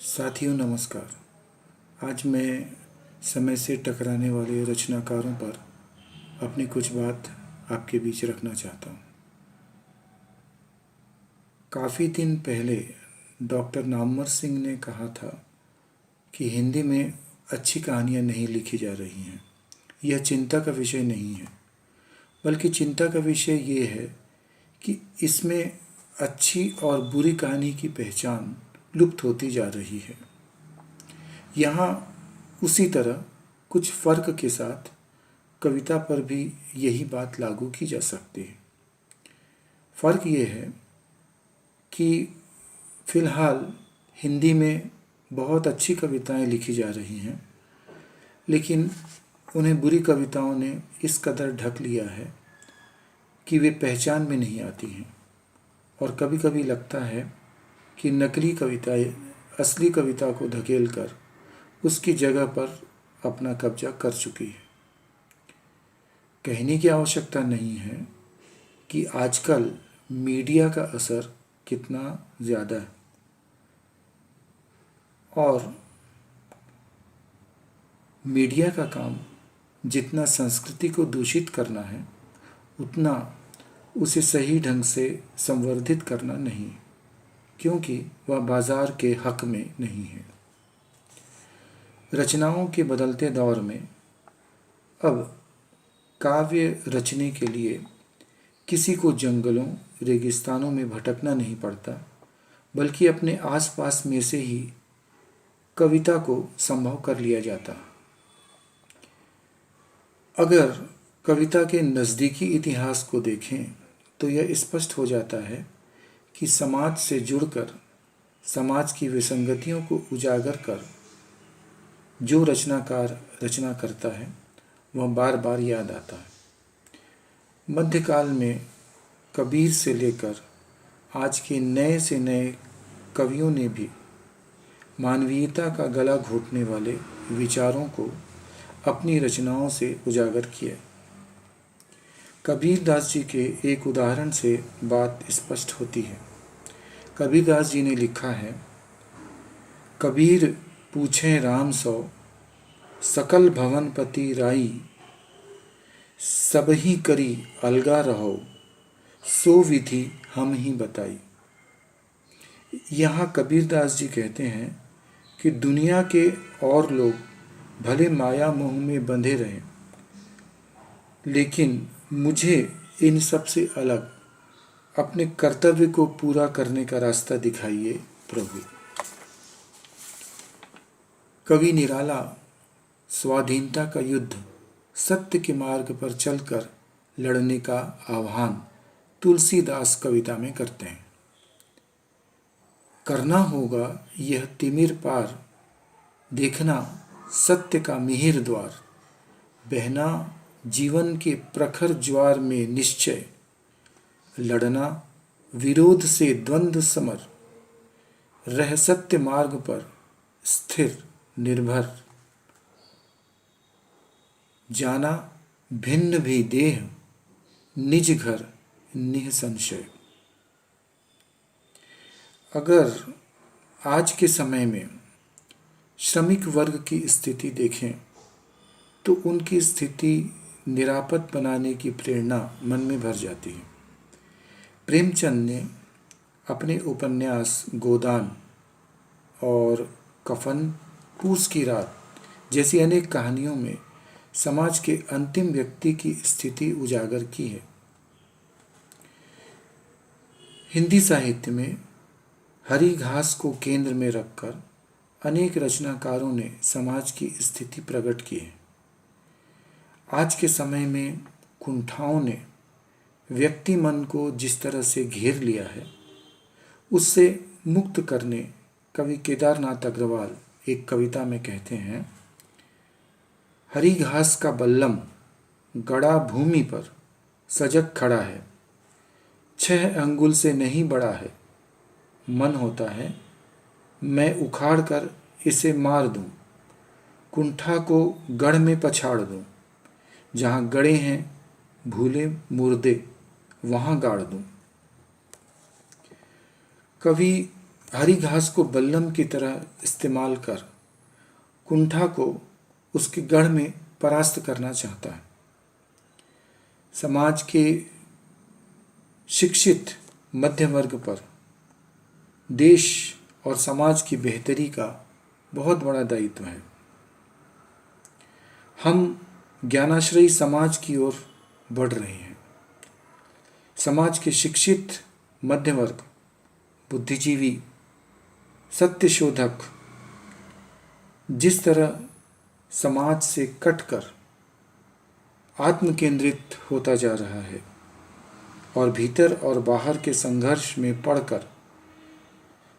साथियों नमस्कार। आज मैं समय से टकराने वाले रचनाकारों पर अपनी कुछ बात आपके बीच रखना चाहता हूँ। काफ़ी दिन पहले डॉक्टर नामवर सिंह ने कहा था कि हिंदी में अच्छी कहानियाँ नहीं लिखी जा रही हैं। यह चिंता का विषय नहीं है, बल्कि चिंता का विषय ये है कि इसमें अच्छी और बुरी कहानी की पहचान लुप्त होती जा रही है। यहाँ उसी तरह कुछ फ़र्क के साथ कविता पर भी यही बात लागू की जा सकती है। फ़र्क ये है कि फ़िलहाल हिंदी में बहुत अच्छी कविताएं लिखी जा रही हैं, लेकिन उन्हें बुरी कविताओं ने इस कदर ढक लिया है कि वे पहचान में नहीं आती हैं। और कभी कभी लगता है कि नकली कविताएं असली कविता को धकेलकर उसकी जगह पर अपना कब्जा कर चुकी है। कहने की आवश्यकता नहीं है कि आजकल मीडिया का असर कितना ज़्यादा है और मीडिया का काम जितना संस्कृति को दूषित करना है, उतना उसे सही ढंग से संवर्धित करना नहीं, क्योंकि वह बाजार के हक में नहीं है। रचनाओं के बदलते दौर में अब काव्य रचने के लिए किसी को जंगलों रेगिस्तानों में भटकना नहीं पड़ता, बल्कि अपने आसपास में से ही कविता को संभव कर लिया जाता। अगर कविता के नज़दीकी इतिहास को देखें तो यह स्पष्ट हो जाता है कि समाज से जुड़कर समाज की विसंगतियों को उजागर कर जो रचनाकार रचना करता है वह बार बार याद आता है। मध्यकाल में कबीर से लेकर आज के नए से नए कवियों ने भी मानवीयता का गला घोटने वाले विचारों को अपनी रचनाओं से उजागर किया। कबीरदास जी के एक उदाहरण से बात स्पष्ट होती है। कबीरदास जी ने लिखा है, कबीर पूछें राम सौ, सकल भवनपति राई, सबही करी अलगा रहो, सो विधि हम ही बताई। यहाँ कबीरदास जी कहते हैं कि दुनिया के और लोग भले माया मोह में बंधे रहें, लेकिन मुझे इन सब से अलग अपने कर्तव्य को पूरा करने का रास्ता दिखाइए प्रभु। कवि निराला स्वाधीनता का युद्ध सत्य के मार्ग पर चलकर लड़ने का आह्वान तुलसीदास कविता में करते हैं। करना होगा यह तिमिर पार, देखना सत्य का मिहिर द्वार, बहना जीवन के प्रखर ज्वार में निश्चय, लड़ना विरोध से द्वंद्व समर, रह सत्य मार्ग पर स्थिर निर्भर, जाना भिन्न भी देह, निज घर निःसंशय। अगर आज के समय में श्रमिक वर्ग की स्थिति देखें तो उनकी स्थिति निरापद बनाने की प्रेरणा मन में भर जाती है। प्रेमचंद ने अपने उपन्यास गोदान और कफन, पूस की रात जैसी अनेक कहानियों में समाज के अंतिम व्यक्ति की स्थिति उजागर की है। हिंदी साहित्य में हरी घास को केंद्र में रखकर अनेक रचनाकारों ने समाज की स्थिति प्रकट की है। आज के समय में कुंठाओं ने व्यक्ति मन को जिस तरह से घेर लिया है, उससे मुक्त करने कवि केदारनाथ अग्रवाल एक कविता में कहते हैं, हरी घास का बल्लम गड़ा भूमि पर सजग खड़ा है, 6 अंगुल से नहीं बढ़ा है। मन होता है मैं उखाड़ कर इसे मार दूं, कुंठा को गढ़ में पछाड़ दूं, जहां गड़े हैं भूले मुर्दे वहां गाड़ दूं। कवि हरी घास को बल्लम की तरह इस्तेमाल कर कुंठा को उसके गढ़ में परास्त करना चाहता है। समाज के शिक्षित मध्य वर्ग पर देश और समाज की बेहतरी का बहुत बड़ा दायित्व है। हम ज्ञानाश्रयी समाज की ओर बढ़ रहे हैं। समाज के शिक्षित मध्य वर्ग, बुद्धिजीवी, सत्यशोधक जिस तरह समाज से कटकर आत्म केंद्रित होता जा रहा है और भीतर और बाहर के संघर्ष में पड़कर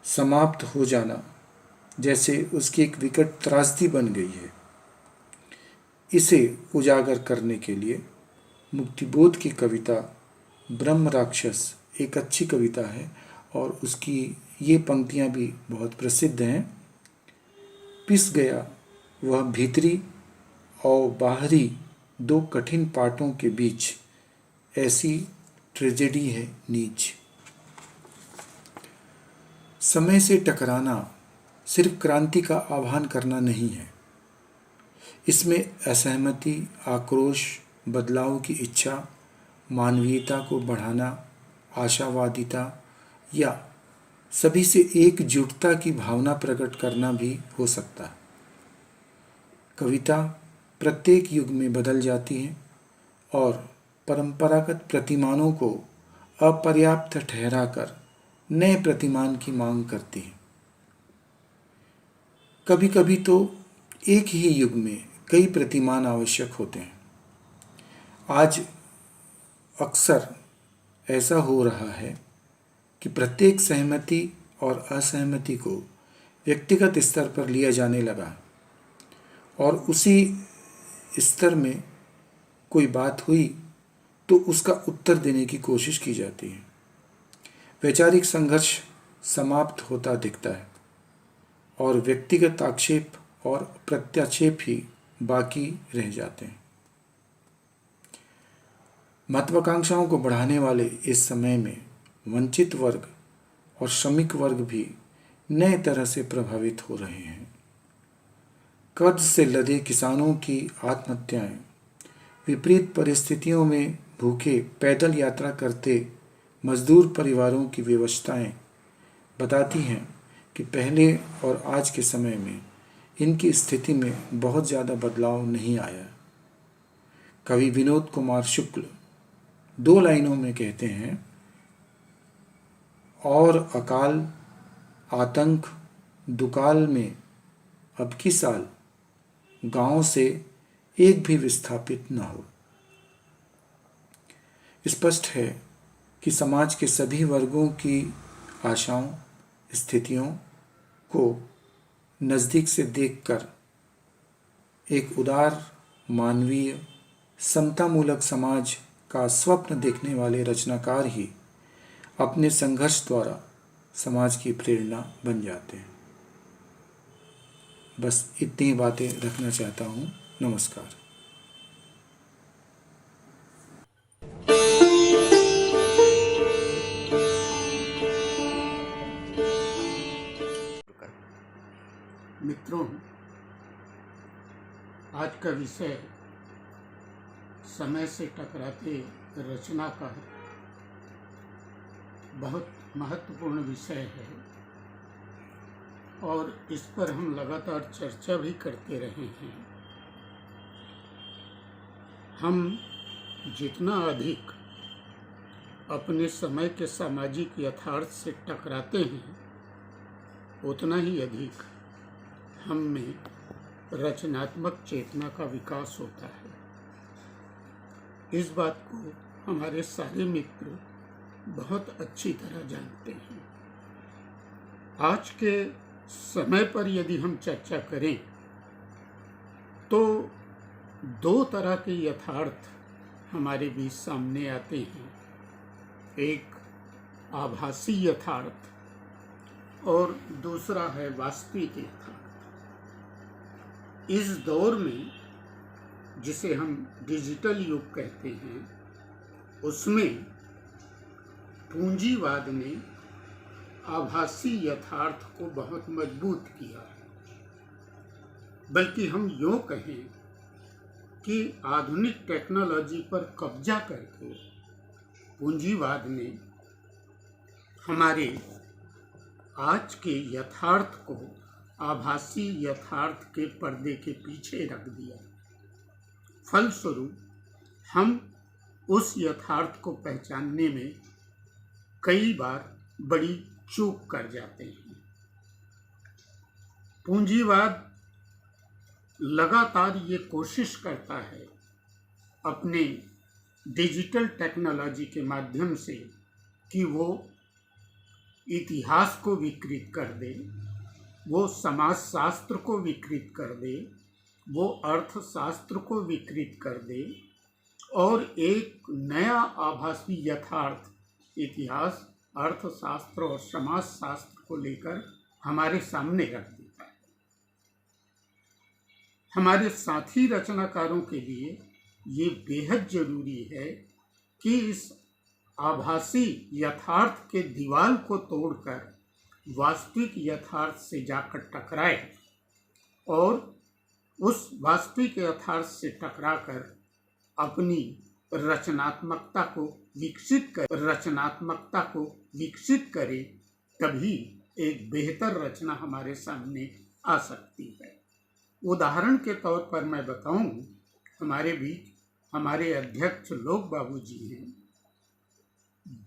समाप्त हो जाना जैसे उसकी एक विकट त्रासदी बन गई है, इसे उजागर करने के लिए मुक्तिबोध की कविता ब्रह्म राक्षस एक अच्छी कविता है और उसकी ये पंक्तियां भी बहुत प्रसिद्ध हैं। पिस गया वह भीतरी और बाहरी दो कठिन पाटों के बीच, ऐसी ट्रेजेडी है नीच। समय से टकराना सिर्फ क्रांति का आह्वान करना नहीं है, इसमें असहमति, आक्रोश, बदलाव की इच्छा, मानवीयता को बढ़ाना, आशावादिता या सभी से एकजुटता की भावना प्रकट करना भी हो सकता है। कविता प्रत्येक युग में बदल जाती है और परंपरागत प्रतिमानों को अपर्याप्त ठहराकर नए प्रतिमान की मांग करती है। कभी कभी तो एक ही युग में कई प्रतिमान आवश्यक होते हैं। आज अक्सर ऐसा हो रहा है कि प्रत्येक सहमति और असहमति को व्यक्तिगत स्तर पर लिया जाने लगा और उसी स्तर में कोई बात हुई तो उसका उत्तर देने की कोशिश की जाती है। वैचारिक संघर्ष समाप्त होता दिखता है और व्यक्तिगत आक्षेप और प्रत्याक्षेप ही बाकी रह जाते हैं। महत्वाकांक्षाओं को बढ़ाने वाले इस समय में वंचित वर्ग और श्रमिक वर्ग भी नए तरह से प्रभावित हो रहे हैं। कर्ज से लदे किसानों की आत्महत्याएं, विपरीत परिस्थितियों में भूखे पैदल यात्रा करते मजदूर परिवारों की विवशताएं बताती हैं कि पहले और आज के समय में इनकी स्थिति में बहुत ज़्यादा बदलाव नहीं आया। कवि विनोद कुमार शुक्ल 2 लाइनों में कहते हैं, और अकाल आतंक दुकाल में अब की साल गांव से एक भी विस्थापित न हो। स्पष्ट है कि समाज के सभी वर्गों की आशाओं, स्थितियों को नज़दीक से देखकर एक उदार, मानवीय, समतामूलक समाज का स्वप्न देखने वाले रचनाकार ही अपने संघर्ष द्वारा समाज की प्रेरणा बन जाते हैं। बस इतनी बातें रखना चाहता हूँ। नमस्कार। मित्रों, आज का विषय समय से टकराते रचनाकार बहुत महत्वपूर्ण विषय है और इस पर हम लगातार चर्चा भी करते रहे हैं। हम जितना अधिक अपने समय के सामाजिक यथार्थ से टकराते हैं, उतना ही अधिक हम में रचनात्मक चेतना का विकास होता है। इस बात को हमारे सारे मित्र बहुत अच्छी तरह जानते हैं। आज के समय पर यदि हम चर्चा करें तो दो तरह के यथार्थ हमारे बीच सामने आते हैं। एक आभासी यथार्थ और दूसरा है वास्तविक यथार्थ। इस दौर में जिसे हम डिजिटल युग कहते हैं, उसमें पूंजीवाद ने आभासी यथार्थ को बहुत मजबूत किया है। बल्कि हम यूँ कहें कि आधुनिक टेक्नोलॉजी पर कब्जा करके पूंजीवाद ने हमारे आज के यथार्थ को आभासी यथार्थ के पर्दे के पीछे रख दिया। फलस्वरूप हम उस यथार्थ को पहचानने में कई बार बड़ी चूक कर जाते हैं। पूंजीवाद लगातार ये कोशिश करता है अपने डिजिटल टेक्नोलॉजी के माध्यम से कि वो इतिहास को विकृत कर दे, वो समाजशास्त्र को विकृत कर दे, वो अर्थशास्त्र को विकृत कर दे और एक नया आभासी यथार्थ इतिहास, अर्थशास्त्र और समाजशास्त्र को लेकर हमारे सामने रख देता है। हमारे साथी रचनाकारों के लिए ये बेहद जरूरी है कि इस आभासी यथार्थ के दीवार को तोड़कर वास्तविक यथार्थ से जाकर टकराए और उस वास्तविक यथार्थ से टकराकर अपनी रचनात्मकता को विकसित करे, तभी एक बेहतर रचना हमारे सामने आ सकती है। उदाहरण के तौर पर मैं बताऊं, हमारे बीच हमारे अध्यक्ष लोक बाबू जी हैं।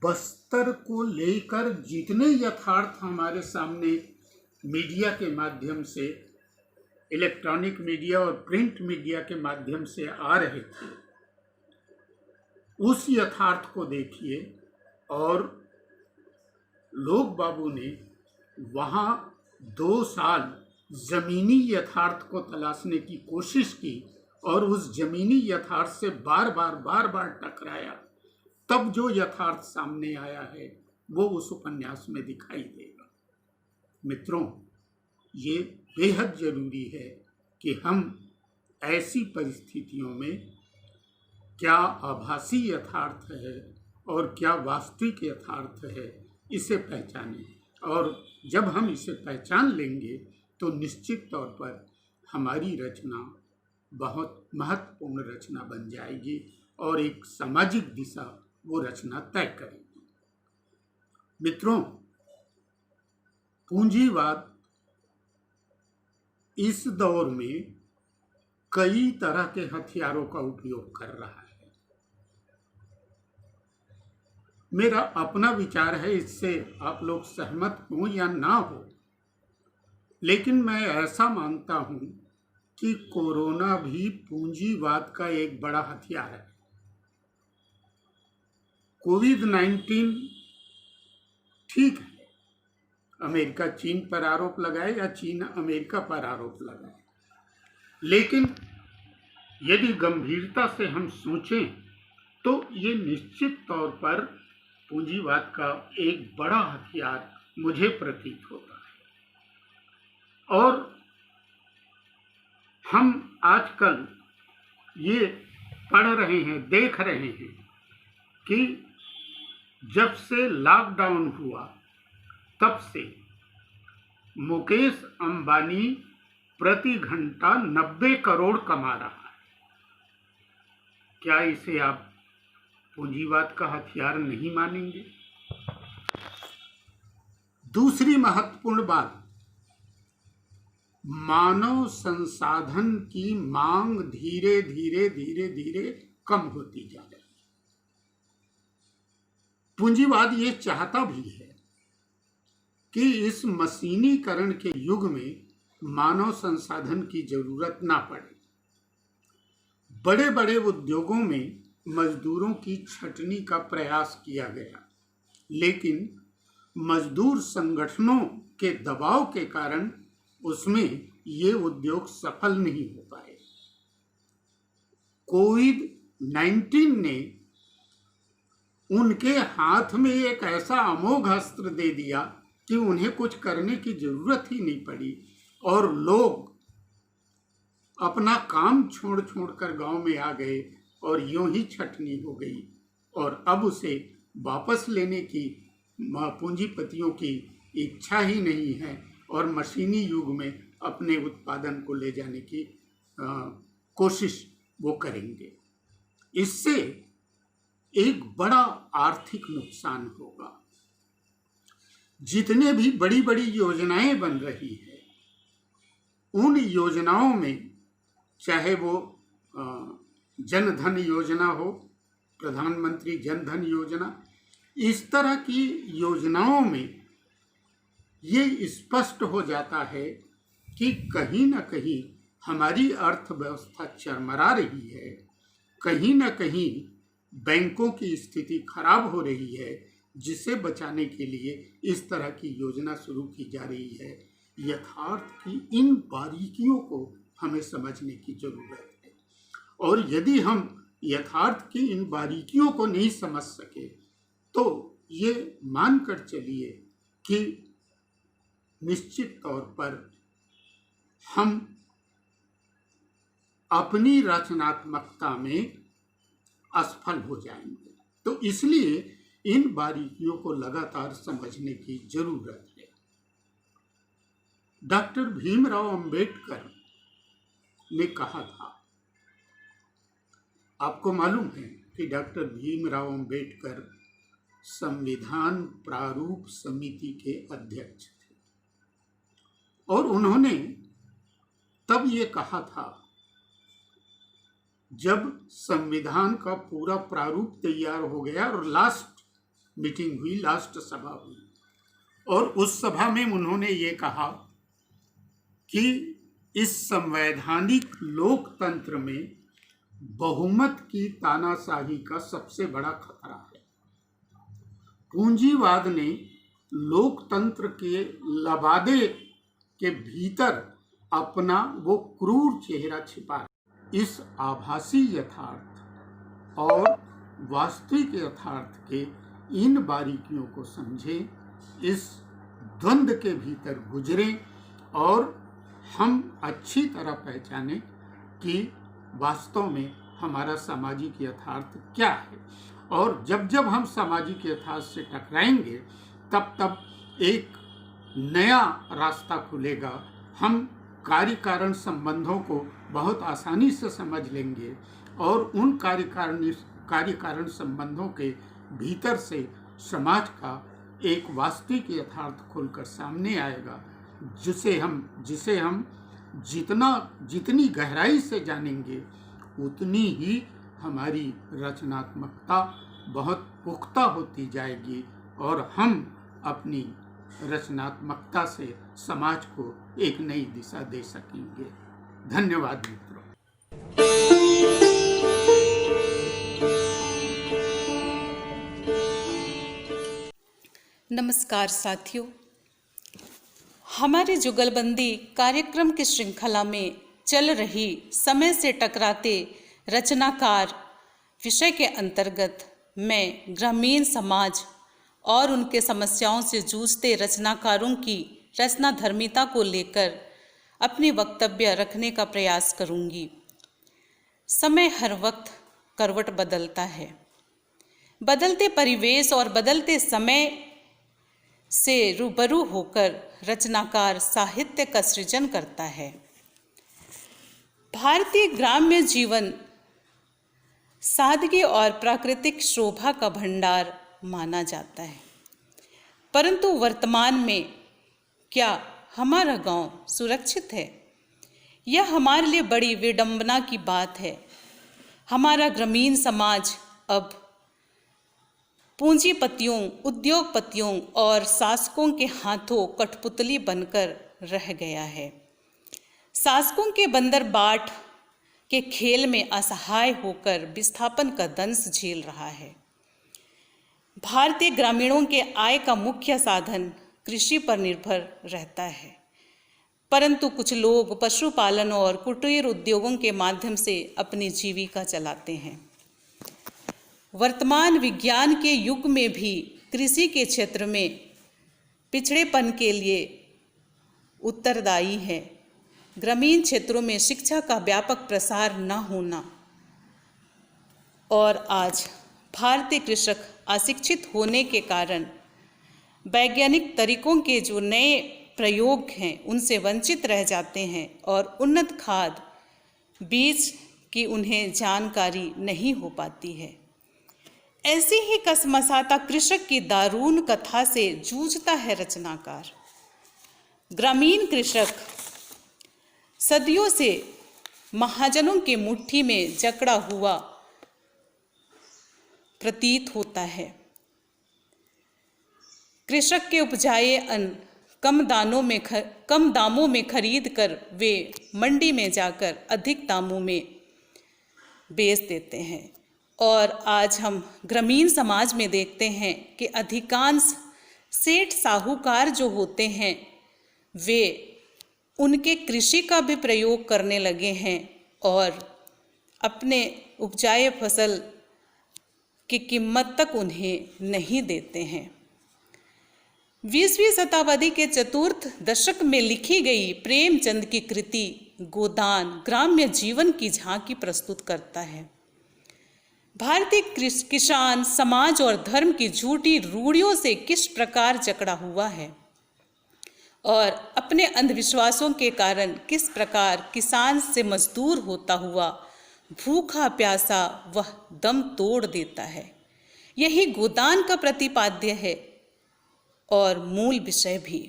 बस्तर को लेकर जितने यथार्थ हमारे सामने मीडिया के माध्यम से, इलेक्ट्रॉनिक मीडिया और प्रिंट मीडिया के माध्यम से आ रहे थे, उस यथार्थ को देखिए और लोक बाबू ने वहाँ 2 साल जमीनी यथार्थ को तलाशने की कोशिश की और उस जमीनी यथार्थ से बार बार टकराया। तब जो यथार्थ सामने आया है वो उस उपन्यास में दिखाई देगा। मित्रों, ये बेहद जरूरी है कि हम ऐसी परिस्थितियों में क्या आभासी यथार्थ है और क्या वास्तविक यथार्थ है, इसे पहचानें। और जब हम इसे पहचान लेंगे तो निश्चित तौर पर हमारी रचना बहुत महत्वपूर्ण रचना बन जाएगी और एक सामाजिक दिशा वो रचना तय करेगी। मित्रों, पूंजीवाद इस दौर में कई तरह के हथियारों का उपयोग कर रहा है। मेरा अपना विचार है, इससे आप लोग सहमत हो या ना हो, लेकिन मैं ऐसा मानता हूं कि कोरोना भी पूंजीवाद का एक बड़ा हथियार है। कोविड-19 ठीक है, अमेरिका चीन पर आरोप लगाए या चीन अमेरिका पर आरोप लगाए, लेकिन यदि गंभीरता से हम सोचें तो ये निश्चित तौर पर पूंजीवाद का एक बड़ा हथियार मुझे प्रतीत होता है। और हम आजकल ये पढ़ रहे हैं, देख रहे हैं कि जब से लॉकडाउन हुआ तब से मुकेश अंबानी प्रति घंटा 90 करोड़ कमा रहा है। क्या इसे आप पूंजीवाद का हथियार नहीं मानेंगे? दूसरी महत्वपूर्ण बात, मानव संसाधन की मांग धीरे धीरे कम होती जा रही है। पूंजीवाद ये चाहता भी है कि इस मशीनीकरण के युग में मानव संसाधन की जरूरत ना पड़े। बड़े बड़े उद्योगों में मजदूरों की छंटनी का प्रयास किया गया, लेकिन मजदूर संगठनों के दबाव के कारण उसमें ये उद्योग सफल नहीं हो पाए। कोविड-19 ने उनके हाथ में एक ऐसा अमोघ अस्त्र दे दिया कि उन्हें कुछ करने की जरूरत ही नहीं पड़ी और लोग अपना काम छोड़ छोड़ कर गांव में आ गए और यूं ही छटनी हो गई और अब उसे वापस लेने की पूंजीपतियों की इच्छा ही नहीं है और मशीनी युग में अपने उत्पादन को ले जाने की कोशिश वो करेंगे। इससे एक बड़ा आर्थिक नुकसान होगा। जितने भी बड़ी बड़ी योजनाएं बन रही है उन योजनाओं में, चाहे वो जन धन योजना हो, प्रधानमंत्री जन धन योजना, इस तरह की योजनाओं में ये स्पष्ट हो जाता है कि कहीं ना कहीं हमारी अर्थव्यवस्था चरमरा रही है, कहीं ना कहीं बैंकों की स्थिति खराब हो रही है, जिसे बचाने के लिए इस तरह की योजना शुरू की जा रही है। यथार्थ की इन बारीकियों को हमें समझने की जरूरत है और यदि हम यथार्थ की इन बारीकियों को नहीं समझ सके तो ये मानकर चलिए कि निश्चित तौर पर हम अपनी रचनात्मकता में असफल हो जाएंगे। तो इसलिए इन बारीकियों को लगातार समझने की जरूरत है। डॉक्टर भीमराव अंबेडकर ने कहा था, आपको मालूम है कि डॉक्टर भीमराव अंबेडकर संविधान प्रारूप समिति के अध्यक्ष थे और उन्होंने तब ये कहा था, जब संविधान का पूरा प्रारूप तैयार हो गया और लास्ट मीटिंग हुई, लास्ट सभा हुई और उस सभा में उन्होंने ये कहा कि इस संवैधानिक लोकतंत्र में बहुमत की तानाशाही का सबसे बड़ा खतरा है। पूंजीवाद ने लोकतंत्र के लबादे के भीतर अपना वो क्रूर चेहरा छिपा। इस आभासी यथार्थ और वास्तविक यथार्थ के इन बारीकियों को समझें, इस द्वंद्व के भीतर गुजरें और हम अच्छी तरह पहचानें कि वास्तव में हमारा सामाजिक यथार्थ क्या है। और जब जब हम सामाजिक यथार्थ से टकराएंगे तब तब एक नया रास्ता खुलेगा। हम कार्य कारण संबंधों को बहुत आसानी से समझ लेंगे और उन कार्य कारण संबंधों के भीतर से समाज का एक वास्तविक यथार्थ खुलकर सामने आएगा, जिसे हम जितनी गहराई से जानेंगे उतनी ही हमारी रचनात्मकता बहुत पुख्ता होती जाएगी और हम अपनी रचनात्मकता से समाज को एक नई दिशा दे सकेंगे। धन्यवाद मित्रों। नमस्कार साथियों, हमारे जुगलबंदी कार्यक्रम की श्रृंखला में चल रही समय से टकराते रचनाकार विषय के अंतर्गत मैं ग्रामीण समाज और उनके समस्याओं से जूझते रचनाकारों की रचनाधर्मिता को लेकर अपनी वक्तव्य रखने का प्रयास करूंगी। समय हर वक्त करवट बदलता है। बदलते परिवेश और बदलते समय से रूबरू होकर रचनाकार साहित्य का सृजन करता है। भारतीय ग्राम्य जीवन सादगी और प्राकृतिक शोभा का भंडार माना जाता है, परंतु वर्तमान में क्या हमारा गांव सुरक्षित है? यह हमारे लिए बड़ी विडंबना की बात है। हमारा ग्रामीण समाज अब पूंजीपतियों, उद्योगपतियों और शासकों के हाथों कठपुतली बनकर रह गया है। शासकों के बंदरबाट के खेल में असहाय होकर विस्थापन का दंश झेल रहा है। भारतीय ग्रामीणों के आय का मुख्य साधन कृषि पर निर्भर रहता है। परंतु कुछ लोग पशुपालन और कुटीर उद्योगों के माध्यम से अपनी जीविका चलाते हैं। वर्तमान विज्ञान के युग में भी कृषि के क्षेत्र में पिछड़ेपन के लिए उत्तरदायी है। ग्रामीण क्षेत्रों में शिक्षा का व्यापक प्रसार न होना और आज भारतीय कृषक अशिक्षित होने के कारण वैज्ञानिक तरीकों के जो नए प्रयोग हैं उनसे वंचित रह जाते हैं और उन्नत खाद बीज की उन्हें जानकारी नहीं हो पाती है। ऐसी ही कसमसाता कृषक की दारूण कथा से जूझता है रचनाकार। ग्रामीण कृषक सदियों से महाजनों के मुट्ठी में जकड़ा हुआ प्रतीत होता है। कृषक के उपजाए अन्न कम दामों में खरीद कर वे मंडी में जाकर अधिक दामों में बेच देते हैं और आज हम ग्रामीण समाज में देखते हैं कि अधिकांश सेठ साहूकार जो होते हैं वे उनके कृषि का भी प्रयोग करने लगे हैं और अपने उपजाए फसल की कीमत तक उन्हें नहीं देते हैं। 20वीं शताब्दी के चतुर्थ दशक में लिखी गई प्रेमचंद की कृति गोदान ग्राम्य जीवन की झांकी प्रस्तुत करता है। भारतीय किसान समाज और धर्म की झूठी रूढ़ियों से किस प्रकार जकड़ा हुआ है और अपने अंधविश्वासों के कारण किस प्रकार किसान से मजदूर होता हुआ भूखा प्यासा वह दम तोड़ देता है, यही गोदान का प्रतिपाद्य है और मूल विषय भी।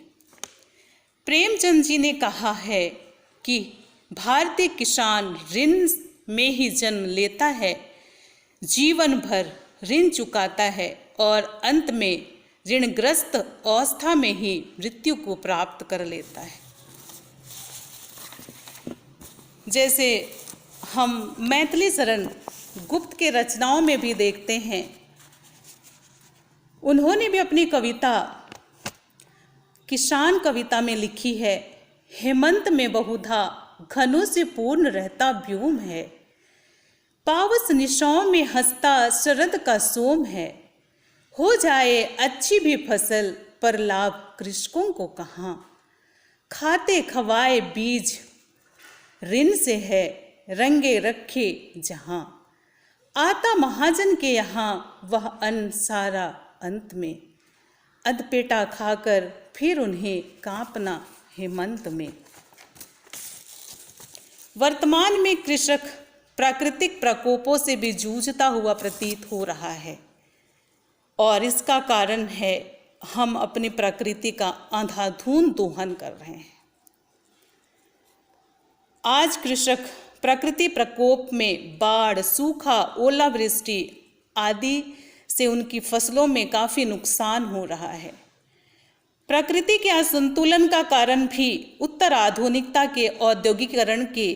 प्रेमचंद जी ने कहा है कि भारतीय किसान ऋण में ही जन्म लेता है, जीवन भर ऋण चुकाता है और अंत में ऋणग्रस्त अवस्था में ही मृत्यु को प्राप्त कर लेता है। जैसे हम मैथिली शरण गुप्त के रचनाओं में भी देखते हैं, उन्होंने भी अपनी कविता किसान कविता में लिखी है, हेमंत में बहुधा घनों से पूर्ण रहता व्योम है, पावस निशाओं में हंसता शरद का सोम है, हो जाए अच्छी भी फसल पर लाभ कृषकों को कहाँ, खाते खवाए बीज ऋण से है रंगे रखे जहाँ, आता महाजन के यहाँ वह अन्न सारा अंत में, अधपेटा खाकर फिर उन्हें कांपना हेमंत में। वर्तमान में कृषक प्राकृतिक प्रकोपों से भी जूझता हुआ प्रतीत हो रहा है और इसका कारण है हम अपनी प्रकृति का अंधाधुंध दोहन कर रहे हैं। आज कृषक प्रकृति प्रकोप में बाढ़, सूखा, ओलावृष्टि आदि से उनकी फसलों में काफ़ी नुकसान हो रहा है। प्रकृति के असंतुलन का कारण भी उत्तर आधुनिकता के औद्योगिकरण के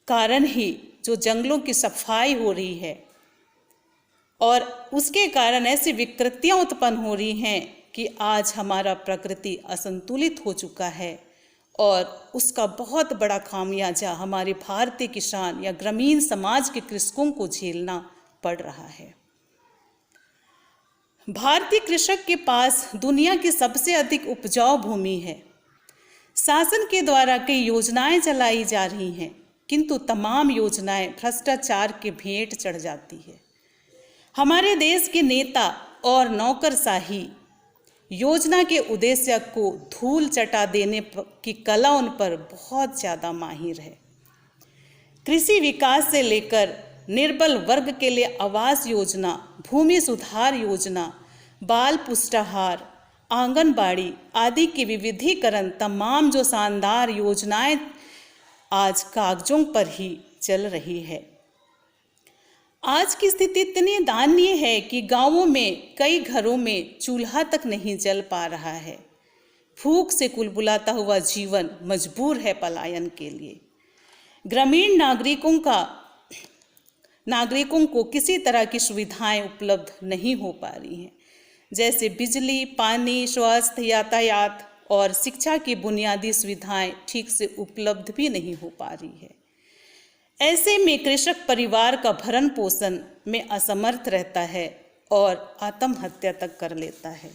कारण ही जो जंगलों की सफाई हो रही है और उसके कारण ऐसी विकृतियां उत्पन्न हो रही हैं कि आज हमारा प्रकृति असंतुलित हो चुका है और उसका बहुत बड़ा खामियाजा हमारे भारतीय किसान या ग्रामीण समाज के कृषकों को झेलना पड़ रहा है। भारतीय कृषक के पास दुनिया की सबसे अधिक उपजाऊ भूमि है। शासन के द्वारा कई योजनाएं चलाई जा रही हैं, किंतु तमाम योजनाएं भ्रष्टाचार के भेंट चढ़ जाती है। हमारे देश के नेता और नौकरशाही योजना के उद्देश्य को धूल चटा देने की कला उन पर बहुत ज़्यादा माहिर है। कृषि विकास से लेकर निर्बल वर्ग के लिए आवास योजना, भूमि सुधार योजना, बाल पुष्टाहार, आंगनबाड़ी आदि के विविधीकरण, तमाम जो शानदार योजनाएं आज कागजों पर ही चल रही है। आज की स्थिति इतनी दयनीय है कि गांवों में कई घरों में चूल्हा तक नहीं जल पा रहा है। भूख से कुलबुलाता हुआ जीवन मजबूर है पलायन के लिए। ग्रामीण नागरिकों को किसी तरह की सुविधाएं उपलब्ध नहीं हो पा रही हैं, जैसे बिजली, पानी, स्वास्थ्य, यातायात और शिक्षा की बुनियादी सुविधाएं ठीक से उपलब्ध भी नहीं हो पा रही है। ऐसे में कृषक परिवार का भरण पोषण में असमर्थ रहता है और आत्महत्या तक कर लेता है।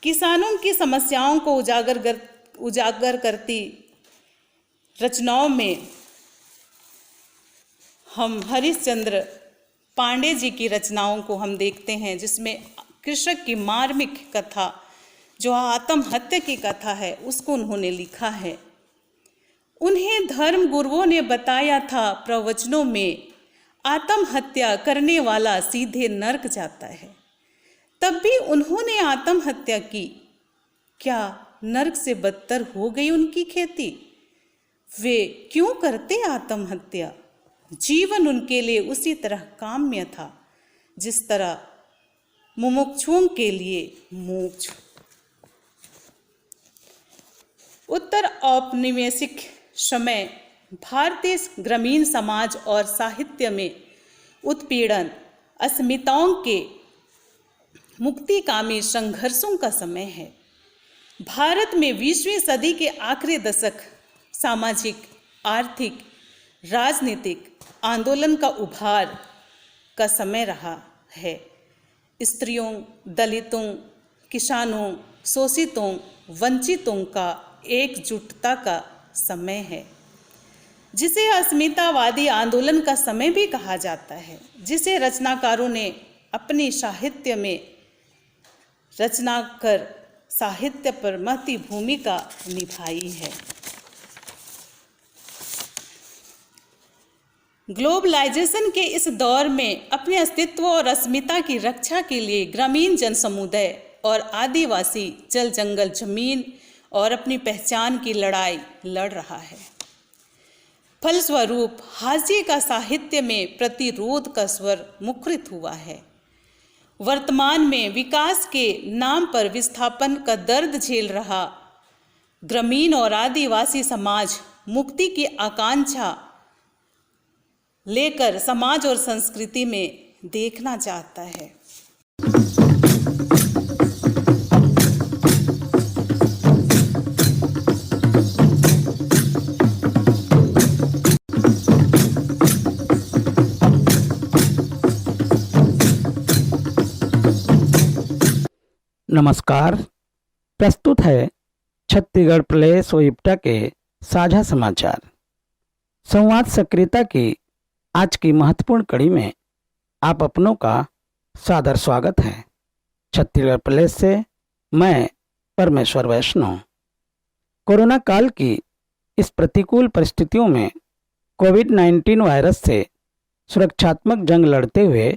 किसानों की समस्याओं को उजागर करती रचनाओं में हम हरिश्चंद्र पांडे जी की रचनाओं को हम देखते हैं, जिसमें कृषक की मार्मिक कथा, जो आत्महत्या की कथा है, उसको उन्होंने लिखा है। उन्हें धर्म गुरुओं ने बताया था प्रवचनों में, आत्महत्या करने वाला सीधे नरक जाता है। तब भी उन्होंने आत्महत्या की। क्या नरक से बदतर हो गई उनकी खेती? वे क्यों करते आत्महत्या? जीवन उनके लिए उसी तरह काम्य था जिस तरह मुमुक्षुओं के लिए मोक्ष। उत्तर औपनिवेशिक समय भारतीय ग्रामीण समाज और साहित्य में उत्पीड़न, अस्मिताओं के मुक्तिकामी संघर्षों का समय है। भारत में 20वीं सदी के आखिरी दशक सामाजिक, आर्थिक, राजनीतिक आंदोलन का उभार का समय रहा है। स्त्रियों, दलितों, किसानों, शोषितों, वंचितों का एकजुटता का समय है, जिसे अस्मितावादी आंदोलन का समय भी कहा जाता है, जिसे रचनाकारों ने अपनी साहित्य में रचना कर साहित्य पर महती भूमिका निभाई है। ग्लोबलाइजेशन के इस दौर में अपने अस्तित्व और अस्मिता की रक्षा के लिए ग्रामीण जन समुदाय और आदिवासी जल जंगल जमीन और अपनी पहचान की लड़ाई लड़ रहा है। फलस्वरूप हास्य का साहित्य में प्रतिरोध का स्वर मुखरित हुआ है। वर्तमान में विकास के नाम पर विस्थापन का दर्द झेल रहा ग्रामीण और आदिवासी समाज मुक्ति की आकांक्षा लेकर समाज और संस्कृति में देखना चाहता है। नमस्कार। प्रस्तुत है छत्तीसगढ़ प्रेस व इप्टा के साझा समाचार। संवाद सक्रियता की आज की महत्वपूर्ण कड़ी में आप अपनों का सादर स्वागत है। छत्तीसगढ़ प्रेस से मैं परमेश्वर वैष्णव। कोरोना काल की इस प्रतिकूल परिस्थितियों में कोविड-19 वायरस से सुरक्षात्मक जंग लड़ते हुए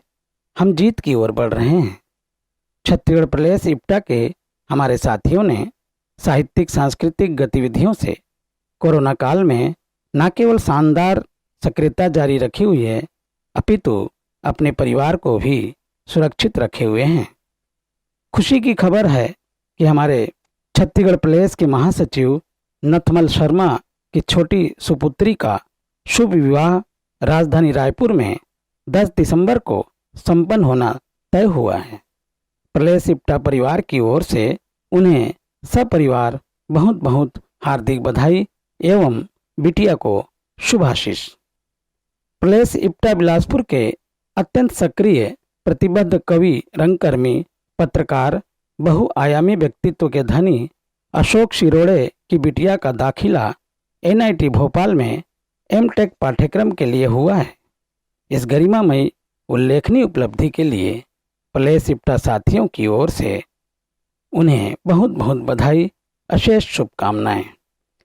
हम जीत की ओर बढ़ रहे हैं। छत्तीसगढ़ प्रेस इप्टा के हमारे साथियों ने साहित्यिक सांस्कृतिक गतिविधियों से कोरोना काल में न केवल शानदार सक्रियता जारी रखी हुई है, अपितु अपने परिवार को भी सुरक्षित रखे हुए हैं। खुशी की खबर है कि हमारे छत्तीसगढ़ प्रेस के महासचिव नथमल शर्मा की छोटी सुपुत्री का शुभ विवाह राजधानी रायपुर में 10 दिसंबर को संपन्न होना तय हुआ है। प्रेस इप्टा परिवार की ओर से उन्हें सपरिवार बहुत बहुत हार्दिक बधाई एवं बिटिया को शुभाशीष। प्रेस इप्टा बिलासपुर के अत्यंत सक्रिय प्रतिबद्ध कवि, रंगकर्मी, पत्रकार, बहुआयामी व्यक्तित्व के धनी अशोक शिरोड़े की बिटिया का दाखिला NIT भोपाल में M.Tech पाठ्यक्रम के लिए हुआ है। इस गरिमामयी उल्लेखनीय उपलब्धि के लिए प्रेस इप्टा साथियों की ओर से उन्हें बहुत बहुत बधाई, अशेष शुभकामनाएं।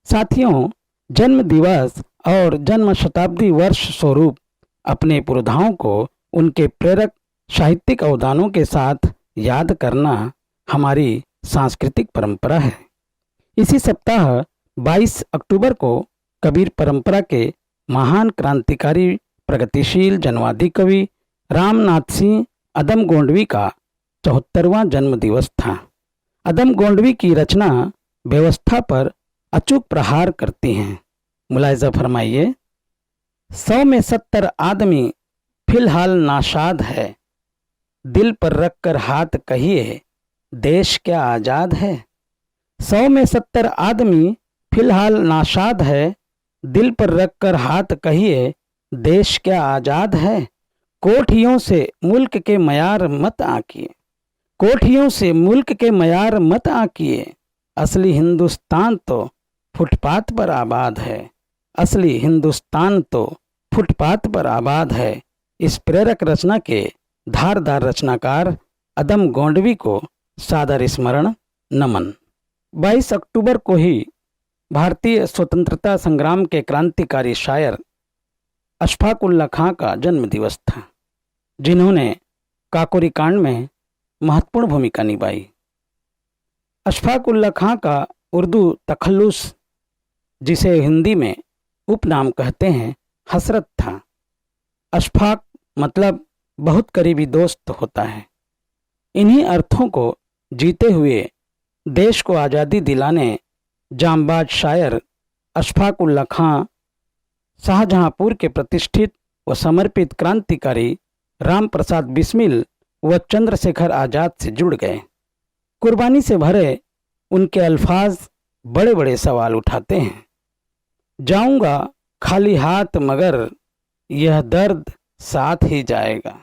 साथियों, जन्म दिवस और जन्म शताब्दी वर्ष स्वरूप अपने पुरोधाओं को उनके प्रेरक साहित्यिक अवदानों के साथ याद करना हमारी सांस्कृतिक परंपरा है। इसी सप्ताह 22 अक्टूबर को कबीर परंपरा के महान क्रांतिकारी, प्रगतिशील जनवादी कवि रामनाथ सिंह अदम गोंडवी का 74वां जन्म दिवस था। अदम गोंडवी की रचना व्यवस्था पर अचूक प्रहार करती हैं। मुलायजा फरमाइए। 100 में 70 आदमी फिलहाल नाशाद है, दिल पर रख कर हाथ कहिए देश क्या आजाद है। 100 में 70 आदमी फिलहाल नाशाद है। दिल पर रखकर हाथ कहिए, देश क्या आजाद है। कोठियों से मुल्क के मयार मत आंकिए, कोठियों से मुल्क के मयार मत आंकिए। असली हिंदुस्तान तो फुटपाथ पर आबाद है, असली हिंदुस्तान तो फुटपाथ पर आबाद है। इस प्रेरक रचना के धारदार रचनाकार अदम गोंडवी को सादर स्मरण नमन। 22 अक्टूबर को ही भारतीय स्वतंत्रता संग्राम के क्रांतिकारी शायर अशफाक उल्लाह खां का जन्म दिवस था, जिन्होंने काकोरी कांड में महत्वपूर्ण भूमिका निभाई। अशफाक उल्लाह खां का उर्दू तखल्लुस, जिसे हिंदी में उपनाम कहते हैं, हसरत था। अशफाक मतलब बहुत करीबी दोस्त होता है। इन्हीं अर्थों को जीते हुए देश को आज़ादी दिलाने जांबाज शायर अशफाक उल्लाह खां शाहजहांपुर के प्रतिष्ठित व समर्पित क्रांतिकारी राम प्रसाद बिस्मिल व चंद्रशेखर आज़ाद से जुड़ गए। कुर्बानी से भरे उनके अल्फाज बड़े बड़े सवाल उठाते हैं। जाऊंगा खाली हाथ मगर यह दर्द साथ ही जाएगा,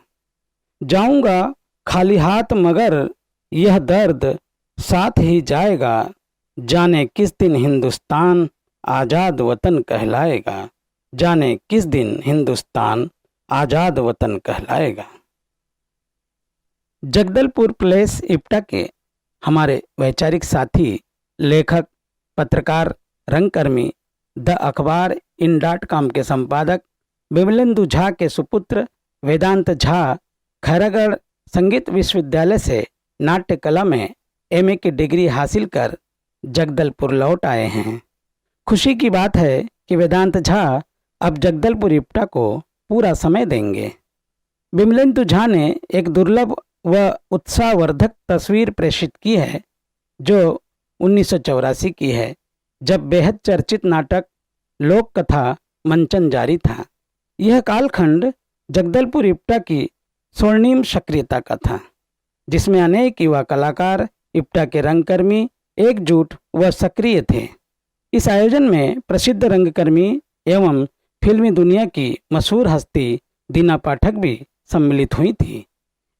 जाऊंगा खाली हाथ मगर यह दर्द साथ ही जाएगा। जाने किस दिन हिंदुस्तान आज़ाद वतन कहलाएगा, जाने किस दिन हिंदुस्तान आज़ाद वतन कहलाएगा। जगदलपुर प्लेस इप्टा के हमारे वैचारिक साथी, लेखक, पत्रकार, रंगकर्मी, द अखबार in.com के संपादक विमलेंदु झा के सुपुत्र वेदांत झा खैरागढ़ संगीत विश्वविद्यालय से नाट्य कला में MA की डिग्री हासिल कर जगदलपुर लौट आए हैं। खुशी की बात है कि वेदांत झा अब जगदलपुर इप्टा को पूरा समय देंगे। विमलेंदु झा ने एक दुर्लभ व उत्साहवर्धक तस्वीर प्रेषित की है, जो 1984 की है, जब बेहद चर्चित नाटक लोक कथा मंचन जारी था। यह कालखंड जगदलपुर इप्टा की स्वर्णिम सक्रियता का था, जिसमें अनेक युवा कलाकार, इप्टा के रंगकर्मी एकजुट व सक्रिय थे। इस आयोजन में प्रसिद्ध रंगकर्मी एवं फिल्मी दुनिया की मशहूर हस्ती दीना पाठक भी सम्मिलित हुई थी।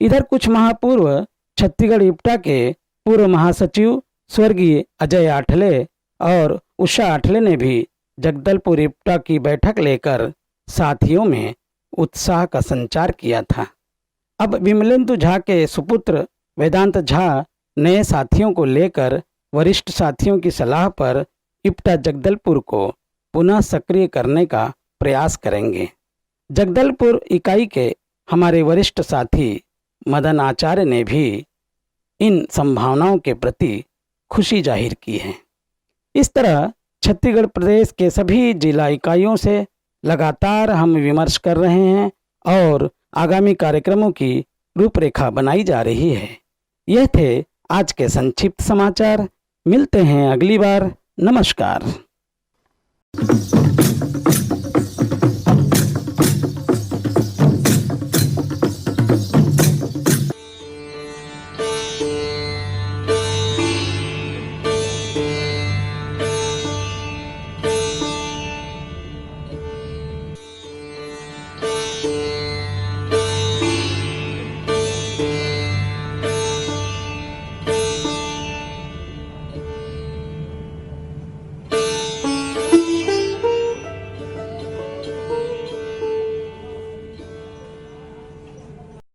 इधर कुछ माह पूर्व छत्तीसगढ़ इप्टा के पूर्व महासचिव स्वर्गीय अजय आठले और उषा आठले ने भी जगदलपुर इप्टा की बैठक लेकर साथियों में उत्साह का संचार किया था। अब विमलेंदु झा के सुपुत्र वेदांत झा नए साथियों को लेकर वरिष्ठ साथियों की सलाह पर इप्टा जगदलपुर को पुनः सक्रिय करने का प्रयास करेंगे। जगदलपुर इकाई के हमारे वरिष्ठ साथी मदन आचार्य ने भी इन संभावनाओं के प्रति खुशी जाहिर की है। इस तरह छत्तीसगढ़ प्रदेश के सभी जिला इकाइयों से लगातार हम विमर्श कर रहे हैं और आगामी कार्यक्रमों की रूपरेखा बनाई जा रही है। यह थे आज के संक्षिप्त समाचार। मिलते हैं अगली बार। नमस्कार।